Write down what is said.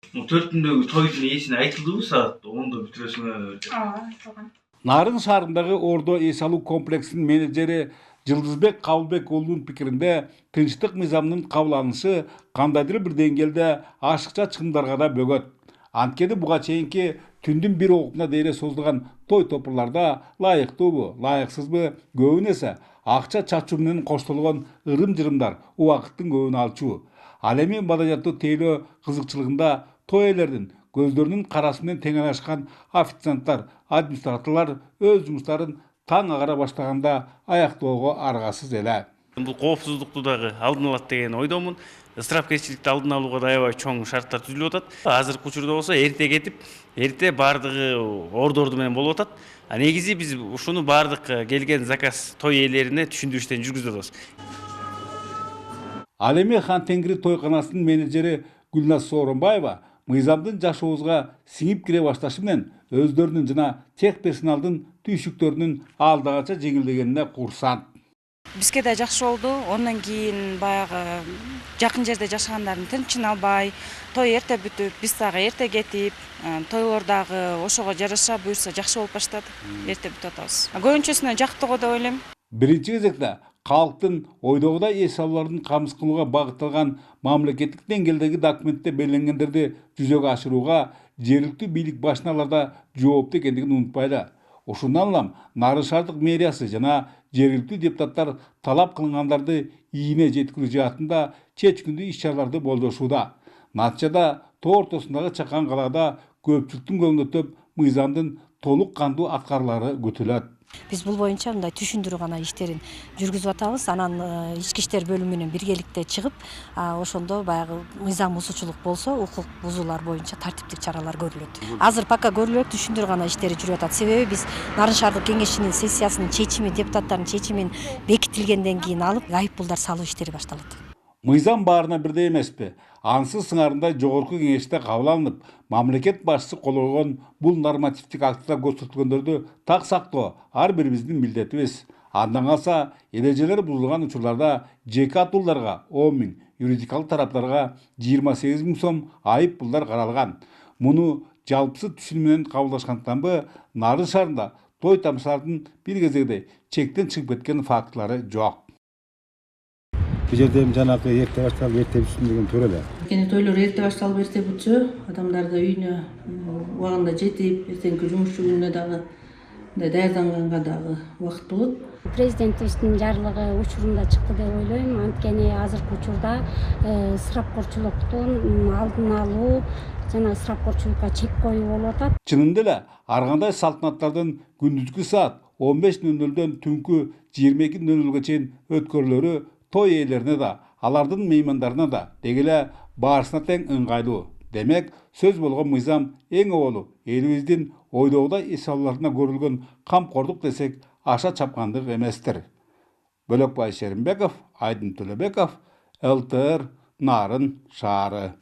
Төртүндөгү тойдун ээсине айтылдыбы саат 10-до бүтүрөсүңөр деп? Айтылган. Нарын шаарындагы Ордо эс алуу комплексинин менеджери Жылдызбек Кабылбек уулунун пикиринде тынчтык мыйзамынын кабыл алынышы кандайдыр бир деңгээлде ашыкча чыгымдарга да бөгөт. Анткени буга чейинки түндүн бир окуна дейре созулган той топурларда ылайыктуубу, ылайыксызбы көбүн эсе акча чачуу менен коштолгон ырым-жырымдар убакыттын көбүн алчу. Ал эми маданияттуу тейлөө кызыкчылыгында той ээлердин көздөрүнүн карасы менен тең аралашкан официанттар, администраторлор өз жумуштарын таң агара баштаганда аяктоого аргасыз эле. Бул коопсуздукту дагы алдын алат деген ойдомун. Ысырапкерчиликти алдын алууга да аябай чоң шарттар түзүлүп атат. Азыркы учурда болсо эрте кетип, эрте баардыгы орду менен болуп атат. Негизи биз ушуну баардык келген заказ той ээлерине түшүндүрүштөн жүргүзүп атабыз. Ал эми Хан Тенгри тойканасынын менеджери Гүлназ Сооронбаева мыйзамдын жашообузга сиңип кире башташы менен өздөрүнүн жана техперсоналдын түйшүктөрүнүн алда канча жеңилдегенине курсант. Бизге да жакшы болду. Ондан кийин баягы жакын жерде жашагандардын тынчын албай, той эрте бүтүп, биз дагы эрте кетип, тойлор дагы ошого жараша буюрса жакшы болуп баштады. Эрте бүтүп атабыз. Көбүнчөсүнө жактыгы деп ойлойм. Биринчи кезекте калктын ойдогудай эс алуулардын камсыз кылууга багытталган мамлекеттик деңгээлдеги документте белгиленгендерди жүзөгө ашырууга жергиликтүү бийлик башчылары жоопту экендигин унутпайлы. Ушундан улам Нарын шаардык мэриясы жана жергиликтүү депутаттар талап кылынгандарды ийине жеткирүү жаатында чечкиндүү иш-чараларды болжошууда. Натыйжада тоо ортосундагы чакан калаада көпчүлүктүн көңүлүн өтөп, мыйзамдын толук кандуу аткарылары күтүлөт. Биз бул боюнча мындай түшүндүрүү гана иштерин жүргүзүп атабыз. Анан ички иштер бөлүмү менен биргеликте чыгып, ошондо баягы мыйзам бузуучулук болсо, укук бузуулар боюнча тартиптик чаралар көрүлөт. Азыр пока көрүлөт, түшүндүрүү гана иштери жүрүп атат. Себеби биз Нарын шаардык кеңешинин сессиясынын чечими, депутаттардын чечимин бекитилгенден кийин алып, айыппулдар салуу иштери башталат. Мыйзам баарына бирдей эмеспи? Ансыз сыңарында жогорку кеңеште кабыл алынып, мамлекет башчысы кол койгон бул нормативдик актта көрсөтүлгөндөрдү так сактоо ар бирибиздин милдетибиз. Андан калса эрежелер бузулган учурларда жеке атууларга 10 000, юридикалык тараптарга 28 000 сом айып пулдар каралган. Муну жалпысы түшүнүү менен кабылдашкандыктанбы Нарын шаарында той тамашалардын бир кезегде чектен чыгып кеткен фактылары жок. Бул жерде жанагы эрте башталып, эрте бүтсүн деген туура эле. Анткени тойлор эрте башталып, эрте бүтсө, адамдар да үйүнө убагында жетип, эртеңки жумуш күнүнө дагы даярданганга дагы убакыт болот. Президентибиздин жарлыгы учурунда чыкты деп ойлойм. Анткени азыркы учурда ысырапкорчулуктун алдын алуу жана ысырапкорчулукка чек коюу болуп атат. Чынында эле ар кандай салтанаттардын күндүзгү саат 15:00-дөн түнкү 22:00-га чейин өткөрүлөрү той ээлерине да, алардын меймандарына да дегеле баарысына тең ыңгайлуу. Демек, сөз болгон мыйзам эң оболу элибиздин ойдогудай эс алууларына көрүлгөн камкордук десек аша чапкандык эместир. Бөлөкбай Шеримбеков, Айдын Төлөбеков, ЛТР, Нарын шаары.